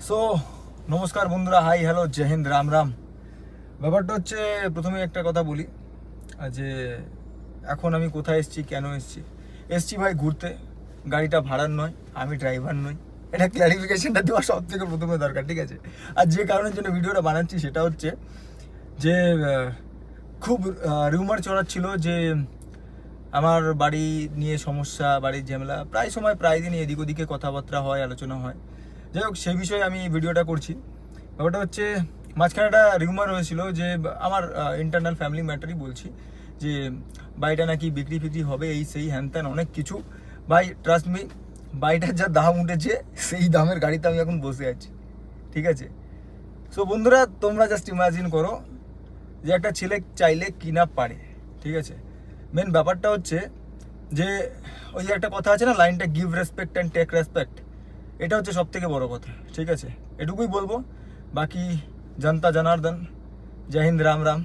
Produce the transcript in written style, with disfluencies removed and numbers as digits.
So নমস্কার বন্ধুরা, hi hello, জয় হিন্দ, রাম রাম। ব্যাপারটা হচ্ছে, প্রথমে একটা কথা বলি যে এখন আমি কোথায় এসেছি, কেন এসেছি ভাই ঘুরতে। গাড়িটা ভাড়ার নয়, আমি ড্রাইভার নই। এটা ক্ল্যারিফিকেশনটা দেওয়া সব থেকে প্রথমে দরকার, ঠিক আছে? আর যে কারণের জন্য ভিডিওটা বানাচ্ছি সেটা হচ্ছে যে খুব রিউমার চড়াচ্ছিল যে আমার বাড়ি নিয়ে সমস্যা, বাড়ির ঝামেলা, প্রায় সময় প্রায় দিনই এদিক ওদিকে কথাবার্তা হয়, আলোচনা হয়। যাই হোক, সেই বিষয়ে আমি ভিডিওটা করছি। ব্যাপারটা হচ্ছে, মাঝখানে একটা রিউমার হয়েছিল যে আমার ইন্টারনাল ফ্যামিলি ম্যাটারই বলছি, যে বাড়িটা নাকি বিক্রি ফিক্রি হবে, এই সেই হ্যান ত্যান অনেক কিছু। ভাই ট্রাস্ট মি, বাড়িটার যা দাম উঠেছে সেই দামের গাড়িতে আমি এখন বসে আছি, ঠিক আছে? সো বন্ধুরা, তোমরা জাস্ট ইমাজিন করো যে একটা ছেলে চাইলে কিনা পারে, ঠিক আছে? মেন ব্যাপারটা হচ্ছে যে ওই যে একটা কথা আছে না, লাইনটা give respect and take respect, এটা হচ্ছে সব থেকে বড় কথা, ঠিক আছে? এটুকুই বলবো। বাকি জনতা জনার্দন, জয় হিন্দ, রাম রাম।